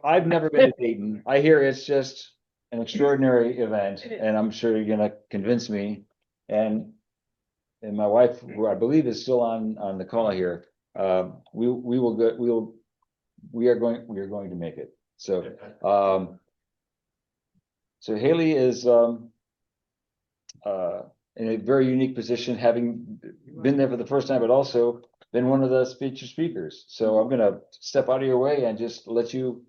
I've never been to Dayton. I hear it's just an extraordinary event, and I'm sure you're gonna convince me. And and my wife, who I believe is still on the call here, we will go. We are going to make it. So Haley is uh, in a very unique position, having been there for the first time, but also been one of the featured speakers. So I'm gonna step out of your way and just let you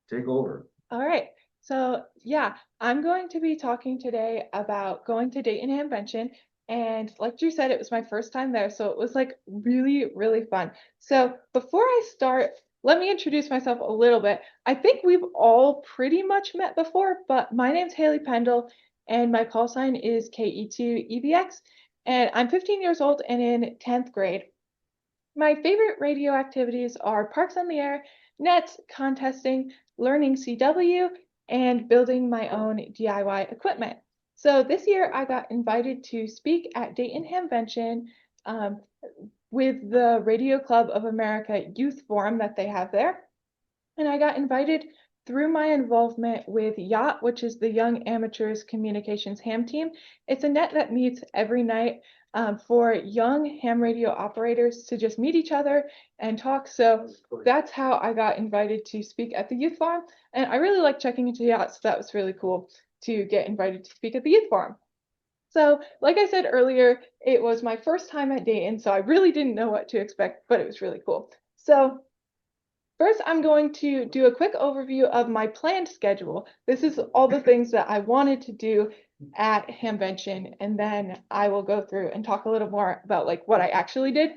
take over. All right. So yeah, I'm going to be talking today about going to Dayton Hamvention. And like Drew said, it was my first time there. So it was like really, really fun. So before I start, let me introduce myself a little bit. I think we've all pretty much met before, but my name's Haley Pendle and my call sign is KE2EVX. And I'm 15 years old and in 10th grade. My favorite radio activities are Parks on the Air, nets, contesting, learning CW, and building my own DIY equipment. So this year I got invited to speak at Dayton Hamvention um, with the Radio Club of America Youth Forum that they have there. And I got invited through my involvement with Yacht, which is the Young Amateurs Communications Ham Team. It's a net that meets every night for young ham radio operators to just meet each other and talk. So that's how I got invited to speak at the Youth Forum. And I really like checking into Yacht, so that was really cool to get invited to speak at the Youth Forum. So, like I said earlier, it was my first time at Dayton, so I really didn't know what to expect, but it was really cool. So, first, I'm going to do a quick overview of my planned schedule. This is all the things that I wanted to do at Hamvention, and then I will go through and talk a little more about like what I actually did.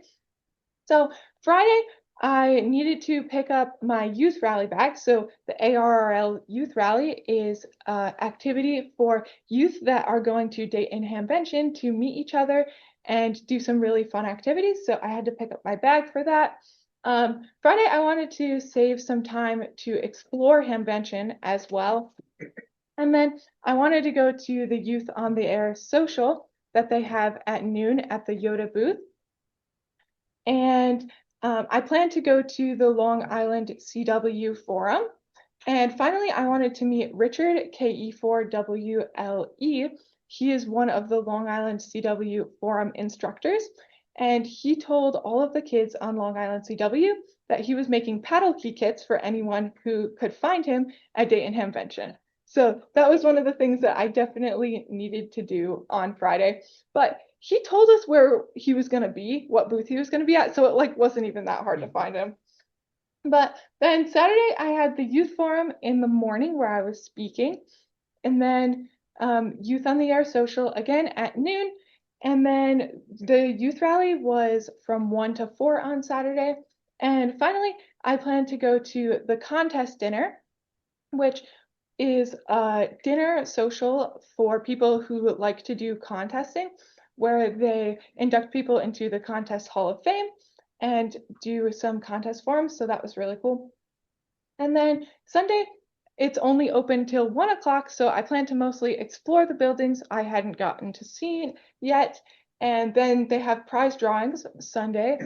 So Friday, I needed to pick up my youth rally bag. So the ARRL Youth Rally is activity for youth that are going to Dayton Hamvention to meet each other and do some really fun activities. So I had to pick up my bag for that. Friday, I wanted to save some time to explore Hamvention as well. And then I wanted to go to the Youth on the Air social that they have at noon at the Yoda booth. And I plan to go to the Long Island CW Forum. And finally, I wanted to meet Richard, KE4WLE. He is one of the Long Island CW Forum instructors. And he told all of the kids on Long Island CW that he was making paddle key kits for anyone who could find him at Dayton Hamvention. So that was one of the things that I definitely needed to do on Friday. But he told us where he was going to be, what booth he was going to be at, so it like wasn't even that hard to find him. But then Saturday I had the youth forum in the morning where I was speaking, and then Youth on the Air social again at noon, and then the youth rally was from 1 to 4 on Saturday. And finally, I plan to go to the contest dinner, which is a dinner social for people who like to do contesting, where they induct people into the Contest Hall of Fame and do some contest forums. So that was really cool. And then Sunday, it's only open till 1 o'clock. So I plan to mostly explore the buildings I hadn't gotten to see yet. And then they have prize drawings Sunday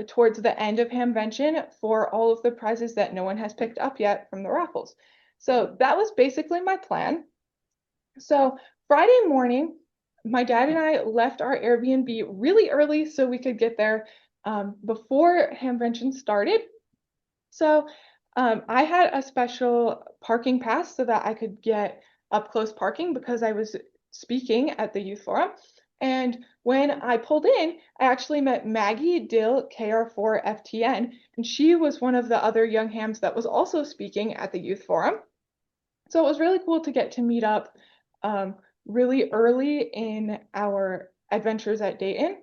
towards the end of Hamvention for all of the prizes that no one has picked up yet from the raffles. So that was basically my plan. So Friday morning, my dad and I left our Airbnb really early so we could get there before Hamvention started. So I had a special parking pass so that I could get up close parking because I was speaking at the youth forum. And when I pulled in, I actually met Maggie Dill, KR4FTN, and she was one of the other young hams that was also speaking at the youth forum. So it was really cool to get to meet up really early in our adventures at Dayton.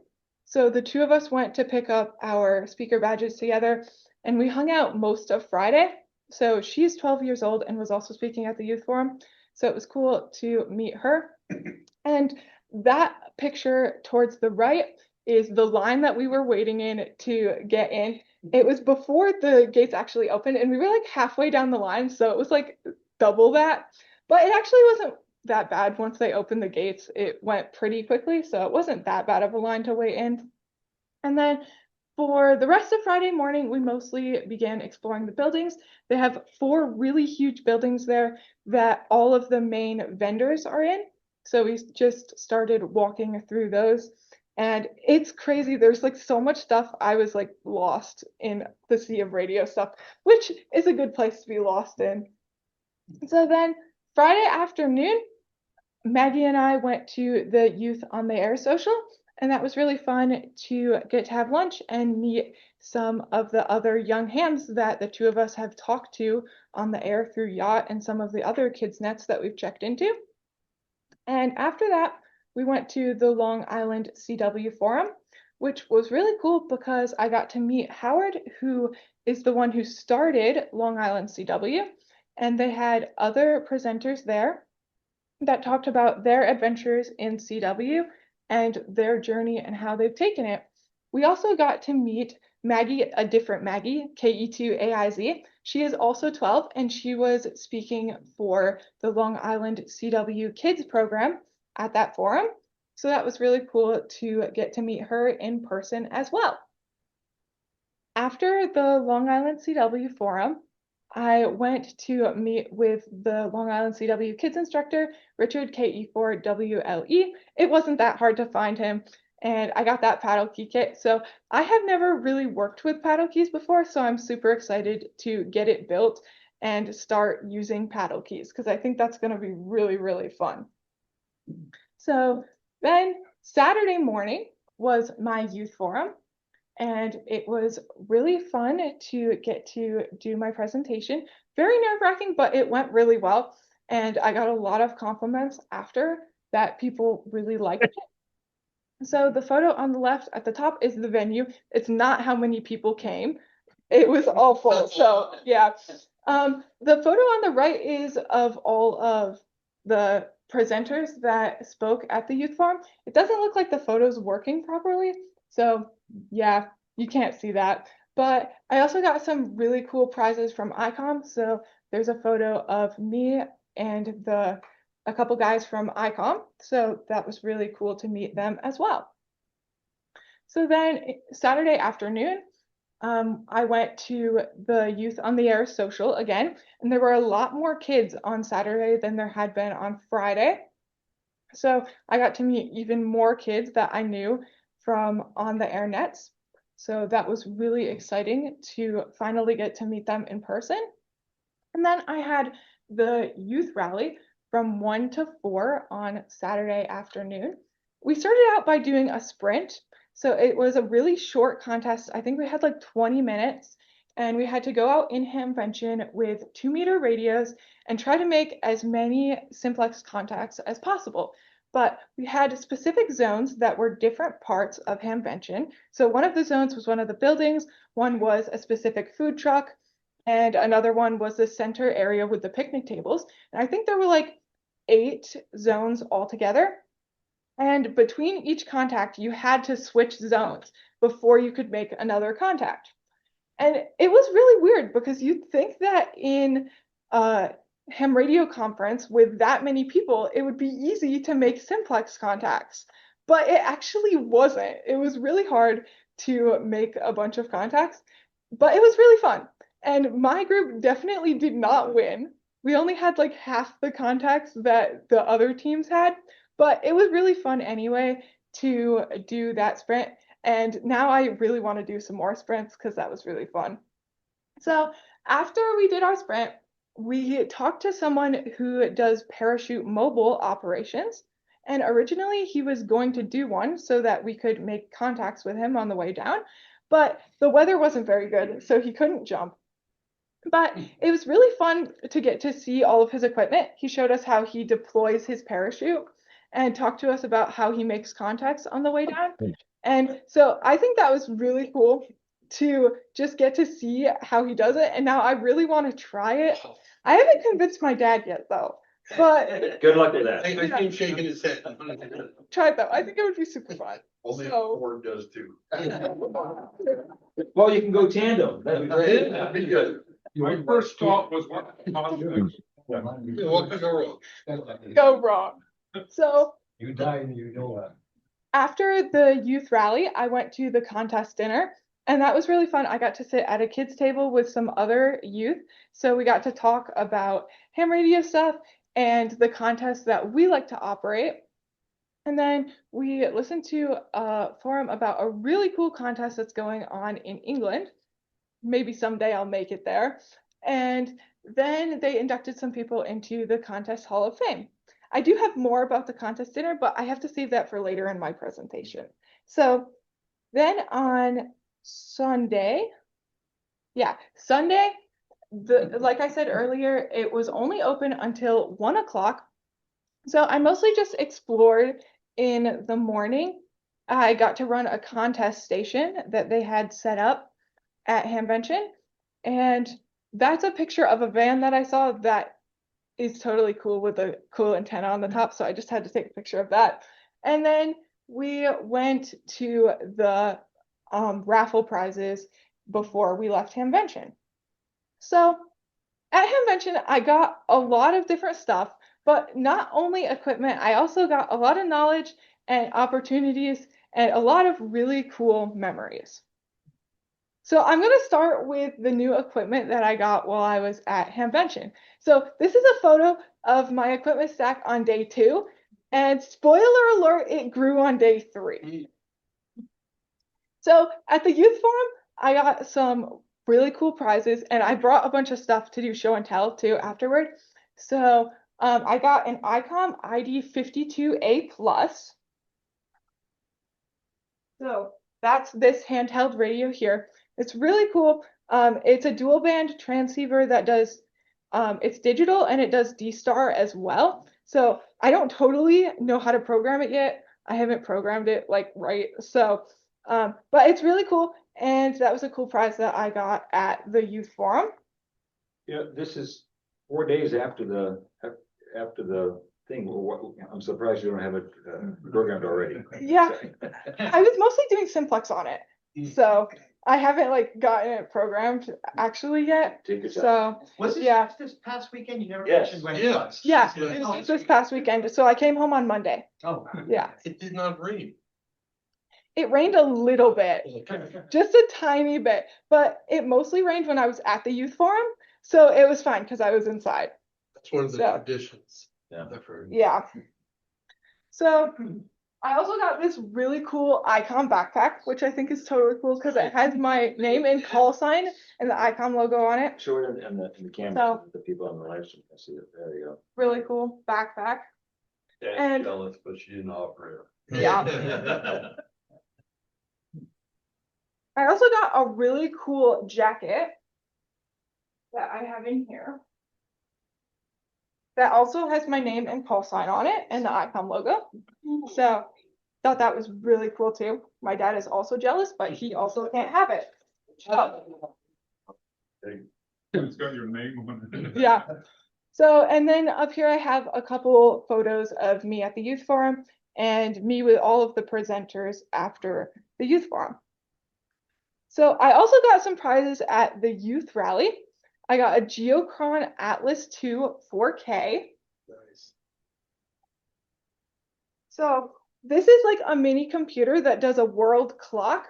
So the two of us went to pick up our speaker badges together, and we hung out most of Friday. So she's 12 years old and was also speaking at the youth forum. So it was cool to meet her. And that picture towards the right is the line that we were waiting in to get in. It was before the gates actually opened, and we were like halfway down the line. So it was like double that. But it actually wasn't that bad once they opened the gates. It went pretty quickly, so it wasn't that bad of a line to wait in. And then For the rest of Friday morning, we mostly began exploring the buildings. They have 4 really huge buildings there that all of the main vendors are in. So we just started walking through those. And it's crazy. There's like so much stuff. I was like lost in the sea of radio stuff, which is a good place to be lost in. So then Friday afternoon, Maggie and I went to the Youth on the Air social, and that was really fun to get to have lunch and meet some of the other young hams that the 2 of us have talked to on the air through Yacht and some of the other kids' nets that we've checked into. And after that, we went to the Long Island CW Forum, which was really cool because I got to meet Howard, who is the one who started Long Island CW, and they had other presenters there that talked about their adventures in CW and their journey and how they've taken it. We also got to meet Maggie, a different Maggie, KE2EVX. She is also 12, and she was speaking for the Long Island CW Kids program at that forum. So that was really cool to get to meet her in person as well. After the Long Island CW forum, I went to meet with the Long Island CW kids instructor, Richard KE4WLE. It wasn't that hard to find him, and I got that paddle key kit. So I have never really worked with paddle keys before, so I'm super excited to get it built and start using paddle keys because I think that's going to be really, really fun. So then Saturday morning was my youth forum. And it was really fun to get to do my presentation. Very nerve-wracking, but it went really well. And I got a lot of compliments after that people really liked it. So the photo on the left at the top is the venue. It's not how many people came. It was all full. So yeah. The photo on the right is of all of the presenters that spoke at the youth forum. It doesn't look like the photo's working properly. So yeah, you can't see that. But I also got some really cool prizes from ICOM. So there's a photo of me and a couple guys from ICOM. So that was really cool to meet them as well. So then Saturday afternoon, I went to the Youth on the Air social again, and there were a lot more kids on Saturday than there had been on Friday. So I got to meet even more kids that I knew from on the air nets. So that was really exciting to finally get to meet them in person. And then I had the youth rally from 1 to 4 on Saturday afternoon. We started out by doing a sprint. So it was a really short contest. I think we had like 20 minutes, and we had to go out in Hamvention with 2-meter radios and try to make as many simplex contacts as possible. But we had specific zones that were different parts of Hamvention. So one of the zones was one of the buildings, one was a specific food truck, and another one was the center area with the picnic tables. And I think there were like 8 zones altogether. And between each contact, you had to switch zones before you could make another contact. And it was really weird because you'd think that in a ham radio conference with that many people, it would be easy to make simplex contacts. But it actually wasn't. It was really hard to make a bunch of contacts, but it was really fun. And my group definitely did not win. We only had like half the contacts that the other teams had, but it was really fun anyway to do that sprint. And now I really want to do some more sprints because that was really fun. So after we did our sprint, we talked to someone who does parachute mobile operations. And originally he was going to do one so that we could make contacts with him on the way down, but the weather wasn't very good, so he couldn't jump. But it was really fun to get to see all of his equipment. He showed us how he deploys his parachute and talked to us about how he makes contacts on the way down. And so I think that was really cool to just get to see how he does it. And now I really want to try it. I haven't convinced my dad yet, though. But good luck with that. I see him shaking his head. try it though. I think it would be super fun. Only So- Ford does too. Well, you can go tandem. That'd be great. That'd be good. My first thought was what? What could go wrong? Go wrong. So You die and you know that. after the youth rally, I went to the contest dinner, And that was really fun. I got to sit at a kids' table with some other youth. So we got to talk about ham radio stuff and the contests that we like to operate. And then we listened to a forum about a really cool contest that's going on in England. Maybe someday I'll make it there. And then they inducted some people into the Contest Hall of Fame. I do have more about the contest dinner, but I have to save that for later in my presentation. So then on Sunday, like I said earlier, it was only open until 1 o'clock. So I mostly just explored in the morning. I got to run a contest station that they had set up at Hamvention, and that's a picture of a van that I saw that is totally cool with a cool antenna on the top, so I just had to take a picture of that. And then we went to the raffle prizes before we left Hamvention. So at Hamvention, I got a lot of different stuff, but not only equipment, I also got a lot of knowledge and opportunities and a lot of really cool memories. So I'm going to start with the new equipment that I got while I was at Hamvention. So this is a photo of my equipment stack on day 2, and spoiler alert, it grew on day 3. So at the youth forum, I got some really cool prizes, and I brought a bunch of stuff to do show and tell too afterward. So I got an ICOM ID52A+. So that's this handheld radio here. It's really cool. It's a dual band transceiver that does, it's digital and it does D-Star as well. So I don't totally know how to program it yet. I haven't programmed it like right. So, but it's really cool. And that was a cool prize that I got at the youth forum. Yeah, this is 4 days after the thing. I'm surprised you don't have it programmed already. Yeah, I was mostly doing simplex on it. So I haven't like gotten it programmed actually yet. Take your time. So Was this yeah. this past weekend? You never Yes. mentioned when it Yeah. was. Yeah, Yeah. it was this past weekend. So I came home on Monday. Oh. Yeah, It did not rain. it rained a little bit, just a tiny bit, but it mostly rained when I was at the youth forum. So it was fine because I was inside. That's one of the So- traditions. Yeah. I've heard. Yeah. So I also got this really cool ICOM backpack, which I think is totally cool because it has my name and call sign and the ICOM logo on it. Show it in the camera, So- so the people on the live stream can see it. There you go. Really cool backpack. Dad's And- jealous, but she didn't offer Yeah. I also got a really cool jacket that I have in here that also has my name and call sign on it and the ICOM logo. So thought that was really cool too. My dad is also jealous, but he also can't have it. So, it. It's got your name on it. yeah. So, and then up here I have a couple photos of me at the youth forum and me with all of the presenters after the youth forum. So I also got some prizes at the youth rally. I got a Geochron Atlas 2 4K. Nice. So this is like a mini computer that does a world clock,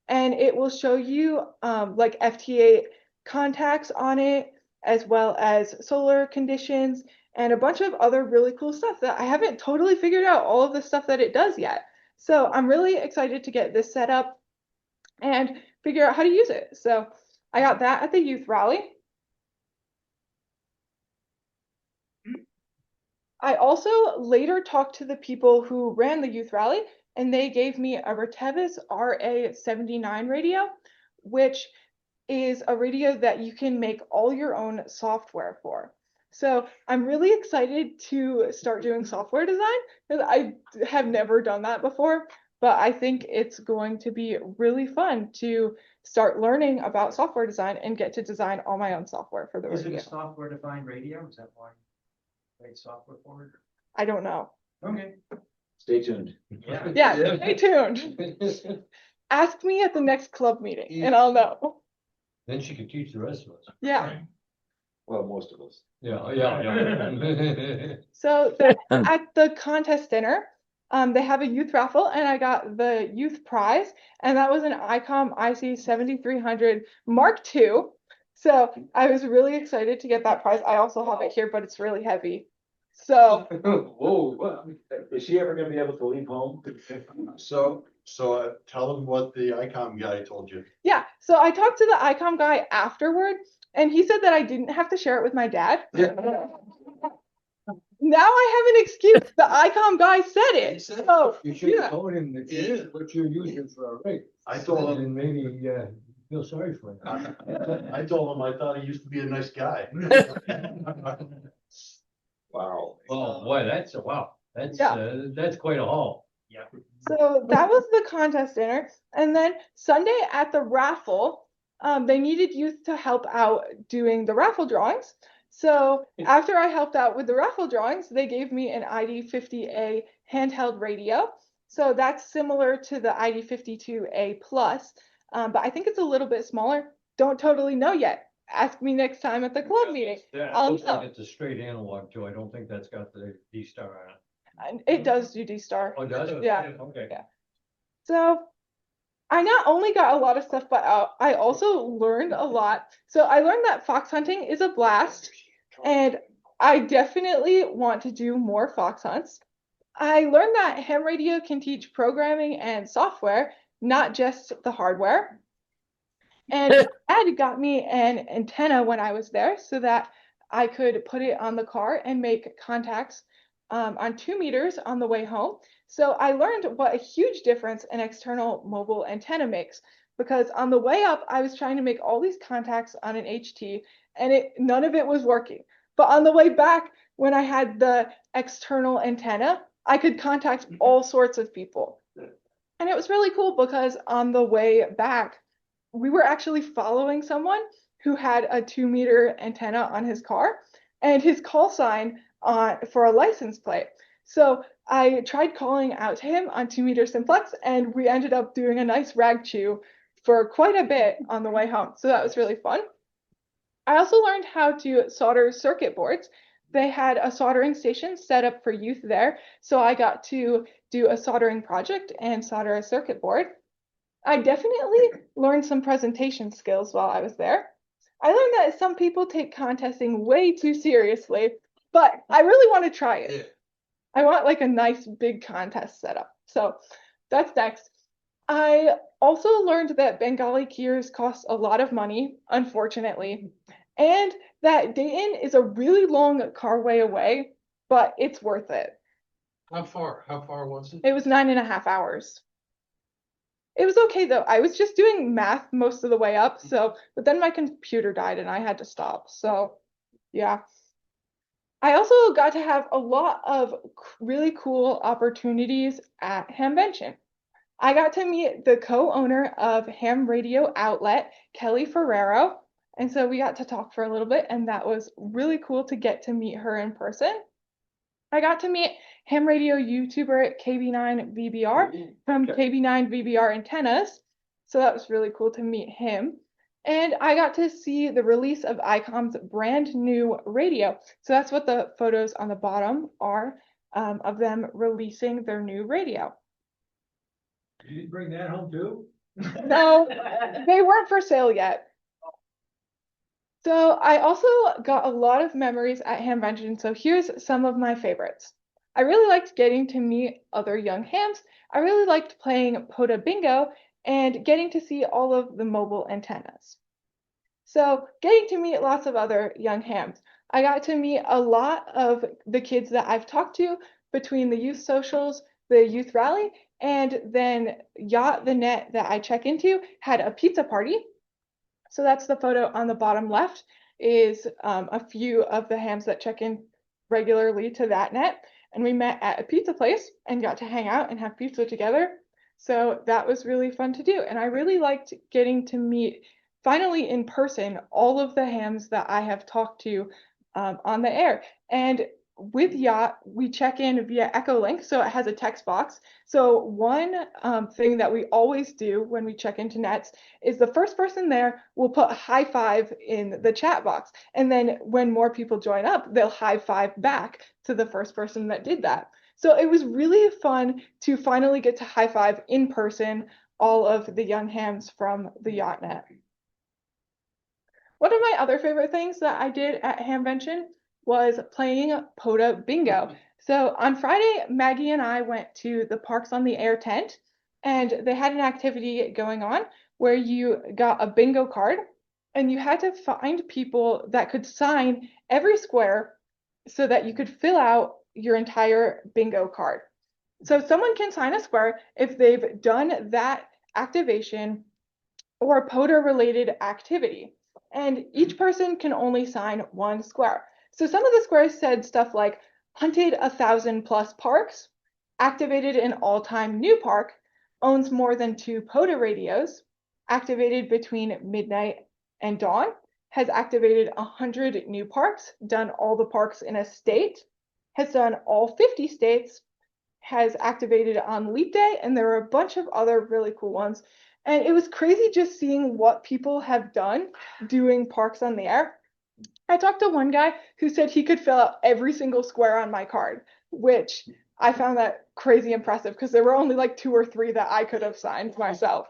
and it will show you like FTA contacts on it, as well as solar conditions and a bunch of other really cool stuff that I haven't totally figured out all of the stuff that it does yet. So I'm really excited to get this set up and figure out how to use it. So I got that at the youth rally. I also later talked to the people who ran the youth rally, and they gave me a Retevis RA79 radio, which is a radio that you can make all your own software for. So I'm really excited to start doing software design because I have never done that before, but I think it's going to be really fun to start learning about software design and get to design all my own software for the Is it radio. a software-defined radio? Is that why you made software for it? I don't know. Okay. Stay tuned. Yeah. Yeah, stay tuned. Ask me at the next club meeting and I'll know. Then she could teach the rest of us. Yeah. Well, most of us. Yeah, yeah, yeah. So at the contest dinner, They have a youth raffle, and I got the youth prize, and that was an ICOM IC 7300 Mark II. So I was really excited to get that prize. I also have it here, but it's really heavy. So Whoa, is she ever gonna be able to leave home? So tell them what the ICOM guy told you. yeah, so I talked to the ICOM guy afterward, and he said that I didn't have to share it with my dad. Now I have an excuse. The ICOM guy said He it. said it. So You should yeah. have told him that Yeah. what you're using for a rig. I told him, And maybe, feel sorry for him. I told him I thought he used to be a nice guy. Wow. Oh, boy, wow. Yeah. That's quite a haul. Yeah. So that was the contest dinner. And then Sunday at the raffle, they needed youth to help out doing the raffle drawings. So after I helped out with the raffle drawings, they gave me an ID50A handheld radio. So that's similar to the ID52A Plus, but I think it's a little bit smaller. Don't totally know yet. Ask me next time at the club meeting. Yeah, I'll it looks like know. it's a straight analog too. I don't think that's got the D-Star on it. And it does do D-Star. Oh, does it? Yeah. Okay. Yeah. So I not only got a lot of stuff, but I also learned a lot. So I learned that fox hunting is a blast, and I definitely want to do more fox hunts. I learned that ham radio can teach programming and software, not just the hardware. And Dad got me an antenna when I was there so that I could put it on the car and make contacts on 2 meters on the way home. So I learned what a huge difference an external mobile antenna makes, because on the way up, I was trying to make all these contacts on an HT and none of it was working. But on the way back, when I had the external antenna, I could contact all sorts of people. And it was really cool because on the way back, we were actually following someone who had a 2 meter antenna on his car and his call sign for a license plate. So I tried calling out to him on 2 meter simplex, and we ended up doing a nice rag chew for quite a bit on the way home. So that was really fun. I also learned how to solder circuit boards. They had a soldering station set up for youth there, so I got to do a soldering project and solder a circuit board. I definitely learned some presentation skills while I was there. I learned that some people take contesting way too seriously, but I really want to try it. Yeah. I want like a nice big contest setup. So that's next. I also learned that Bengali Kiers cost a lot of money, unfortunately, and that Dayton is a really long car way away, but it's worth it. How far? How far was it? It was 9.5 hours. It was okay though. I was just doing math most of the way up, but then my computer died and I had to stop. So yeah. I also got to have a lot of really cool opportunities at Hamvention. I got to meet the co-owner of Ham Radio Outlet, Kelly Ferrero. And so we got to talk for a little bit, and that was really cool to get to meet her in person. I got to meet ham radio YouTuber KB9VBR from KB9VBR Antennas. So that was really cool to meet him. And I got to see the release of ICOM's brand new radio. So that's what the photos on the bottom are, of them releasing their new radio. Did you bring that home too? No, they weren't for sale yet. So I also got a lot of memories at Hamvention. So here's some of my favorites. I really liked getting to meet other young hams. I really liked playing POTA Bingo and getting to see all of the mobile antennas. So getting to meet lots of other young hams. I got to meet a lot of the kids that I've talked to between the youth socials, the youth rally, and then Yacht the Net that I check into had a pizza party. So that's the photo on the bottom left, is a few of the hams that check in regularly to that net. And we met at a pizza place and got to hang out and have pizza together. So that was really fun to do. And I really liked getting to meet, finally in person, all of the hams that I have talked to on the air. And with Yacht, we check in via Echolink, so it has a text box. So one thing that we always do when we check into nets is the first person there will put a high five in the chat box. And then when more people join up, they'll high five back to the first person that did that. So it was really fun to finally get to high five in person all of the young hams from the Yachtnet. One of my other favorite things that I did at Hamvention was playing POTA bingo. So on Friday, Maggie and I went to the Parks on the Air tent, and they had an activity going on where you got a bingo card and you had to find people that could sign every square so that you could fill out your entire bingo card. So someone can sign a square if they've done that activation or POTA related activity. And each person can only sign one square. So some of the squares said stuff like hunted 1,000+ parks, activated an all-time new park, owns more than 2 POTA radios, activated between midnight and dawn, has activated 100 new parks, done all the parks in a state, has done all 50 states, has activated on leap day, and there are a bunch of other really cool ones. And it was crazy just seeing what people have done doing Parks on the Air. I talked to one guy who said he could fill out every single square on my card, which I found that crazy impressive because there were only like 2 or 3 that I could have signed myself.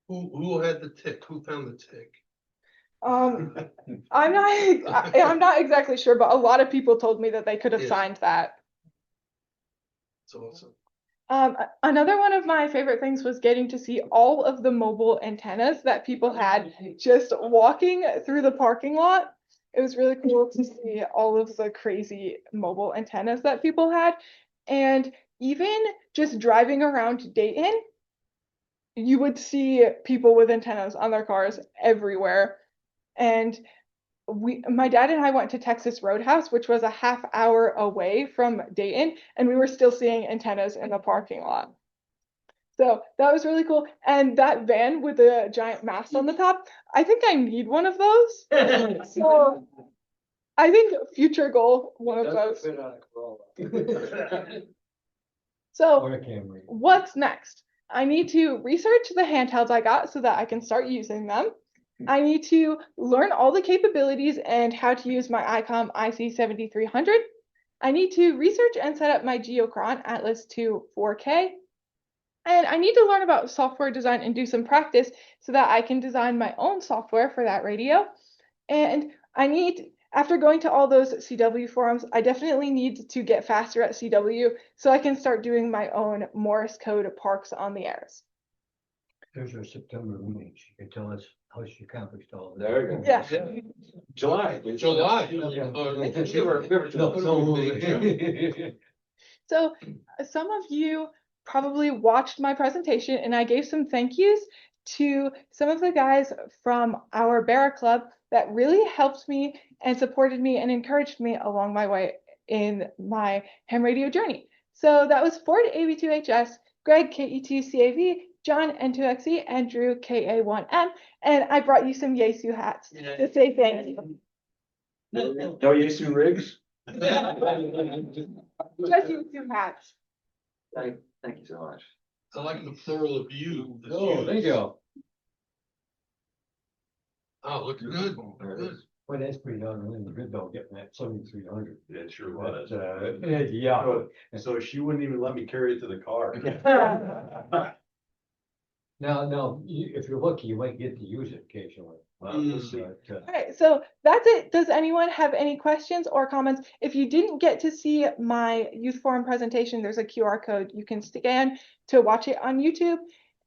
Who had the tick? Who found the tick? I'm not exactly sure, but a lot of people told me that they could have Yeah. signed that. It's awesome. Another one of my favorite things was getting to see all of the mobile antennas that people had just walking through the parking lot. It was really cool to see all of the crazy mobile antennas that people had. And even just driving around Dayton, you would see people with antennas on their cars everywhere. And my dad and I went to Texas Roadhouse, which was a half-hour away from Dayton, and we were still seeing antennas in the parking lot. So that was really cool. And that van with the giant mast on the top, I think I need one of those. So I think future goal, one of those. So Or a Camry. what's next? I need to research the handhelds I got so that I can start using them. I need to learn all the capabilities and how to use my ICOM IC7300. I need to research and set up my Geochron Atlas 2 4K. And I need to learn about software design and do some practice so that I can design my own software for that radio. And after going to all those CW forums, I definitely need to get faster at CW so I can start doing my own Morse code Parks on the Airs. There's our September meeting. She can tell us how she accomplished all of that. There you go. Yeah. July. July. So some of you probably watched my presentation, and I gave some thank yous to some of the guys from our Barra Club that really helped me and supported me and encouraged me along my way in my ham radio journey. So that was Ford AB2HS, Greg KE2CAV, John N2XE, and Drew KA1M, and I brought you some Yesu hats to say thank you. No Yesu rigs? Just Yesu hats. Thank you so much. I like the plural of you. the Oh, there you yous. go. Oh, looks good. Good. Well, that's pretty darn good though, getting that 7,300. It sure was. Yeah. So she wouldn't even let me carry it to the car. Now, if you're lucky, you might get to use it occasionally. We'll see. But, All right, so that's it. Does anyone have any questions or comments? If you didn't get to see my youth forum presentation, there's a QR code you can scan to watch it on YouTube.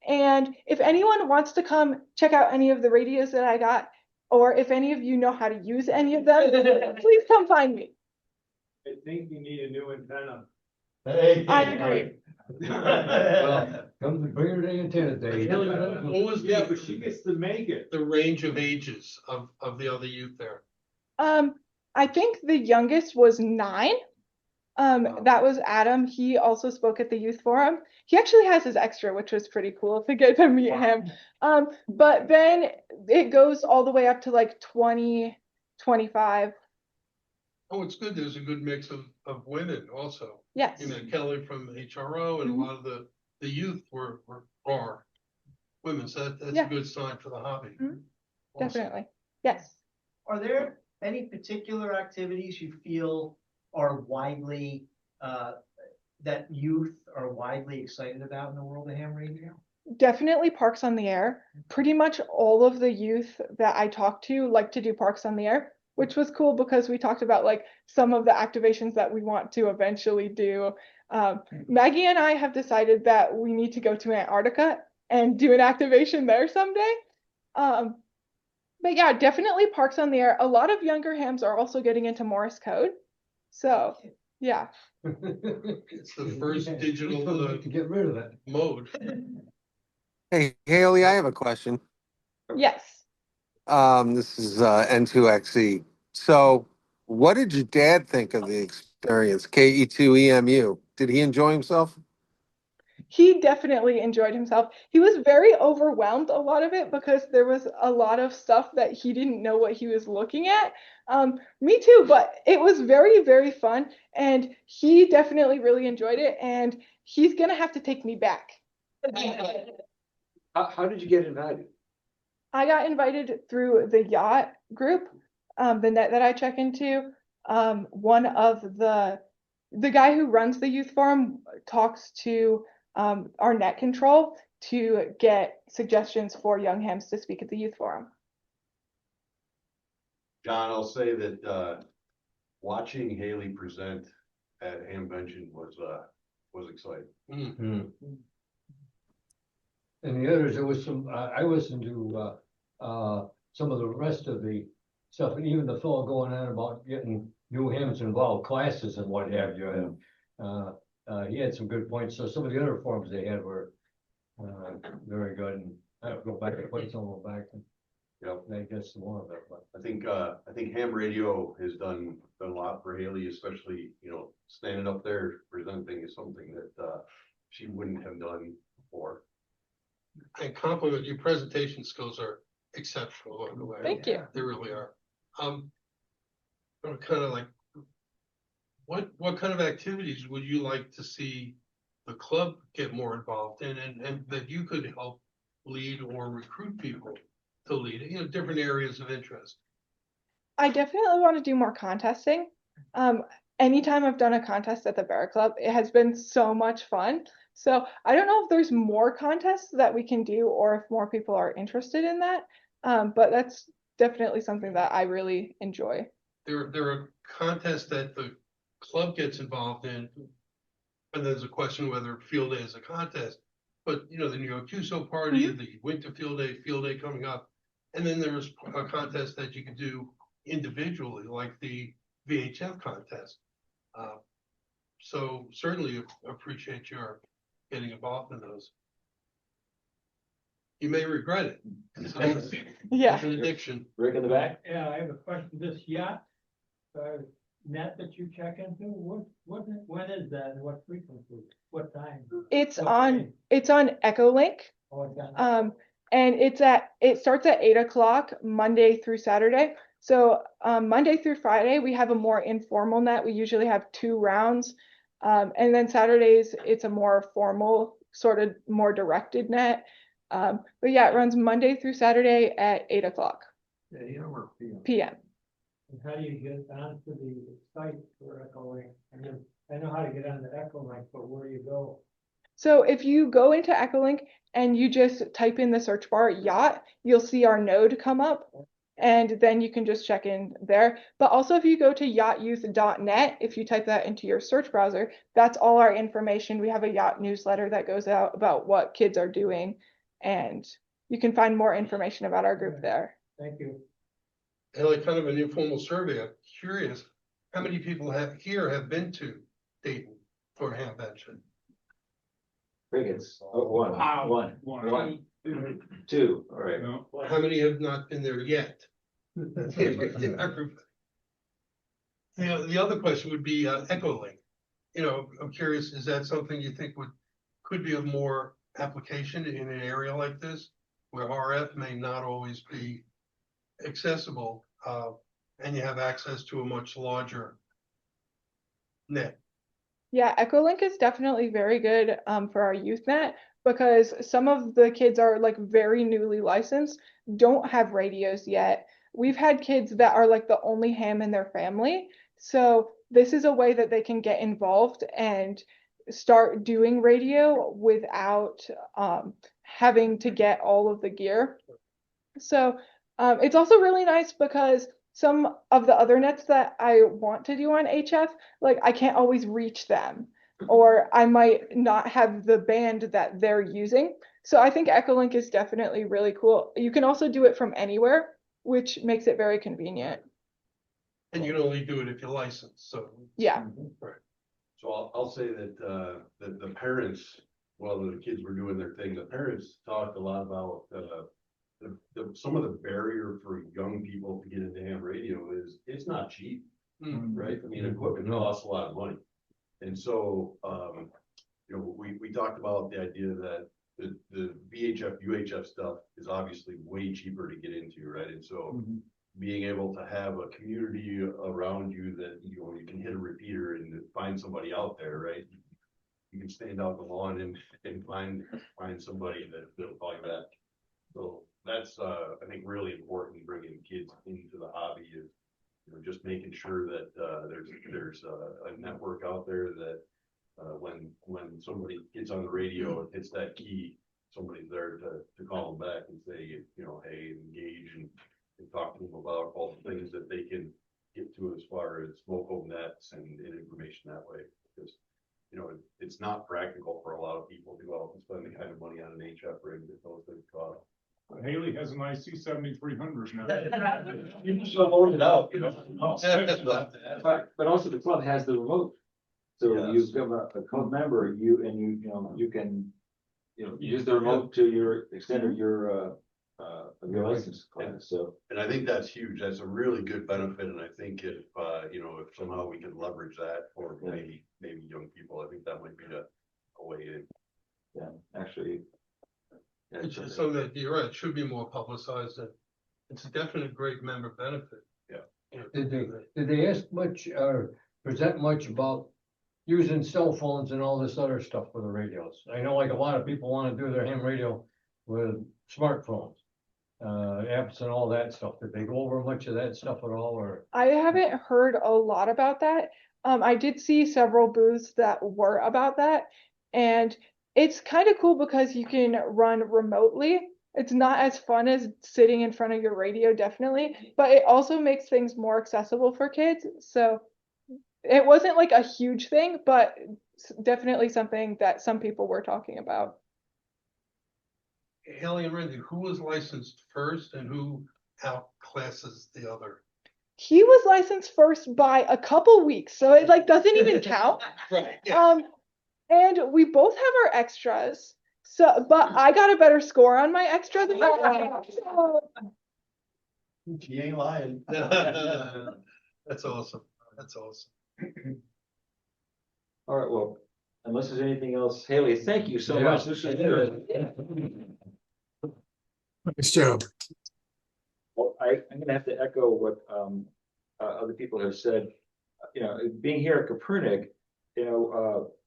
And if anyone wants to come check out any of the radios that I got, or if any of you know how to use any of them, please come find me. I think you need a new antenna. I agree. well, come to bring her the antenna day. What was Yeah, but she gets to make it. the range of ages of the other youth there? I think the youngest was 9. That was Adam. He also spoke at the youth forum. He actually has his extra, which was pretty cool to get to meet him. But then it goes all the way up to like 20, 25. Oh, it's good. There's a good mix of women also. Yes. You know, Kelly from HRO and a lot of the youth are women. So that's Yeah. a good sign for the hobby. Mhm. Awesome. Definitely. Yes. Are there any particular activities you feel are widely that youth are widely excited about in the world of ham radio? Definitely Parks on the Air. Pretty much all of the youth that I talk to like to do Parks on the Air, which was cool because we talked about like some of the activations that we want to eventually do. Maggie and I have decided that we need to go to Antarctica and do an activation there someday. But yeah, definitely Parks on the Air. A lot of younger hams are also getting into Morse code. So yeah. It's the first digital To get rid of it. mode. Hey, Haley, I have a question. Yes. This is N2XE. So, what did your dad think of the experience, KE2EMU? Did he enjoy himself? He definitely enjoyed himself. He was very overwhelmed a lot of it because there was a lot of stuff that he didn't know what he was looking at. Me too, but it was very, very fun, and he definitely really enjoyed it, and he's gonna have to take me back. How did you get invited? I got invited through the yacht group, the net that I check into. One of the guy who runs the youth forum talks to our net control to get suggestions for young hams to speak at the youth forum. John, I'll say that, watching Haley present at Hamvention was exciting. Mm. And the others, there was some, I listened to, some of the rest of the stuff, and even the fellow going on about getting new hymns involved, classes and what have you. And, he had some good points. So some of the other forums they had were, very good. And I'll go back and put some of them back and, Yep. digest some more of it, but. I think ham radio has done a lot for Haley, especially, standing up there presenting is something that, she wouldn't have done before. And compliment, your presentation skills are exceptional, by the way. Thank you. They really are. I'm kind of like, what kind of activities would you like to see the club get more involved in, and that you could help lead or recruit people to lead, different areas of interest? I definitely want to do more contesting. Anytime I've done a contest at the Bear Club, it has been so much fun. So I don't know if there's more contests that we can do or if more people are interested in that. But that's definitely something that I really enjoy. There are contests that the club gets involved in, and there's a question whether field day is a contest. But the New York QSO party, the winter field day coming up, and then there's a contest that you can do individually, like the VHF contest. So certainly appreciate your getting involved in those. You may regret it. It's Yeah. an addiction. Rick in the back? Yeah, I have a question. This yacht, net that you check into, when is that and what frequency? What time? It's What on day? Echolink. Oh, it's on- And it starts at 8 o'clock Monday through Saturday. So Monday through Friday, we have a more informal net. We usually have 2 rounds. And then Saturdays, it's a more formal, sort of more directed net. But yeah, it runs Monday through Saturday at 8 o'clock PM. And how do you get onto the site for Echolink? I know how to get on the Echolink, but where do you go? So if you go into Echolink and you just type in the search bar yacht, you'll see our node come up, and then you can just check in there. But also if you go to yachtyouth.net, if you type that into your search browser, that's all our information. We have a yacht newsletter that goes out about what kids are doing, and you can find more information about our group there. Thank you. And like kind of an informal survey, I'm curious, how many people have been to Dayton for Hamvention? Crickets. Oh, one. Two. All right. No. How many have not been there yet? The other question would be Echolink. I'm curious, is that something you think could be of more application in an area like this, where RF may not always be accessible, and you have access to a much larger net? Yeah, Echolink is definitely very good for our youth net because some of the kids are like very newly licensed, don't have radios yet. We've had kids that are like the only ham in their family. So this is a way that they can get involved and start doing radio without having to get all of the gear. So it's also really nice because some of the other nets that I want to do on HF, like I can't always reach them, or I might not have the band that they're using. So I think Echolink is definitely really cool. You can also do it from anywhere, which makes it very convenient. And you can only do it if you're licensed, so. Yeah. Right. So I'll say that, the parents, while the kids were doing their thing, the parents talked a lot about, some of the barrier for young people to get into ham radio is, it's not cheap, right? I mean, equipment costs a lot of money. And so, you know, we talked about the idea that the VHF, UHF stuff is obviously way cheaper to get into, right? And so being able to have a community around you that, you know, you can hit a repeater and find somebody out there, right? You can stand out the lawn and find somebody that'll call you back. So that's, I think, really important, bringing kids into the hobby is, you know, just making sure that, there's a network out there that, when somebody gets on the radio and hits that key, somebody's there to call them back and say, you know, hey, engage and talk to them about all the things that they can get to as far as local nets and information that way. Because, you know, it's not practical for a lot of people to go out and spend the kind of money on an HF rig that those things cost. Haley has an IC 7300 now. You just load it out, you know. But But also the club has the remote. So Yes. you become a club member, you can, use the remote to your extent of your license class, so. And I think that's huge. That's a really good benefit. And I think if, you know, if somehow we can leverage that for maybe young people, I think that might be a way in. Yeah, actually. Yeah, it's just so that you're right, it should be more publicized, and it's a definite great member benefit. Yeah. Did they ask much or present much about using cell phones and all this other stuff for the radios? I know like a lot of people want to do their ham radio with smartphones, apps and all that stuff. Did they go over much of that stuff at all, or? I haven't heard a lot about that. I did see several booths that were about that, and it's kind of cool because you can run remotely. It's not as fun as sitting in front of your radio, definitely, but it also makes things more accessible for kids. So it wasn't like a huge thing, but definitely something that some people were talking about. Haley and Randy, who was licensed first and who outclasses the other? He was licensed first by a couple weeks, so it like doesn't even count. Right. And we both have our extras. So, but I got a better score on my extra than that. So, She ain't lying. That's awesome. That's awesome. All right, well, unless there's anything else, Haley, thank you so much. This is good. Nice job. Well, I'm gonna have to echo what other people have said. You know, being here at Copernic,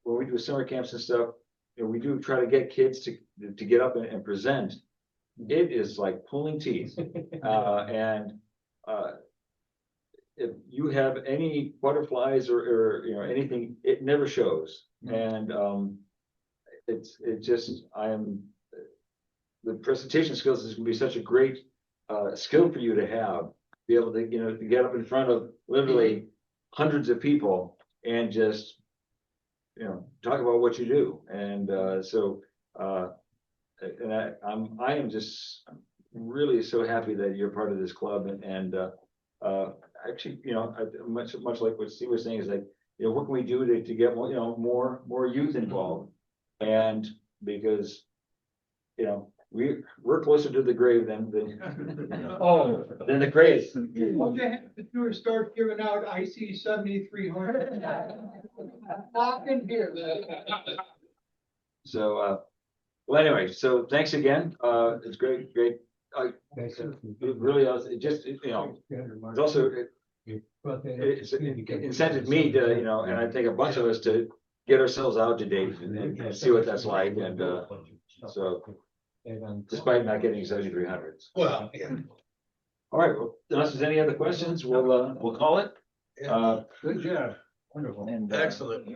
when we do summer camps and stuff, we do try to get kids to get up and present. It is like pulling teeth. And if you have any butterflies or anything, it never shows. And the presentation skills is gonna be such a great skill for you to have, be able to, to get up in front of literally hundreds of people and just, talk about what you do. And I am just really so happy that you're part of this club. And actually, much like what Steve was saying is like, what can we do to get more youth involved? And because, we're closer to the grave than the grave. Well, they have to do is start giving out IC 7300. Not in here. So, well, anyway, so thanks again. It's great. It really is. It's also, it's incented me to, and I think a bunch of us to get ourselves out to Dayton and see what that's like. And so, despite not getting 7300s. Well, yeah. All right. Well, unless there's any other questions, we'll call it. Yeah. Good job. Wonderful. And Excellent.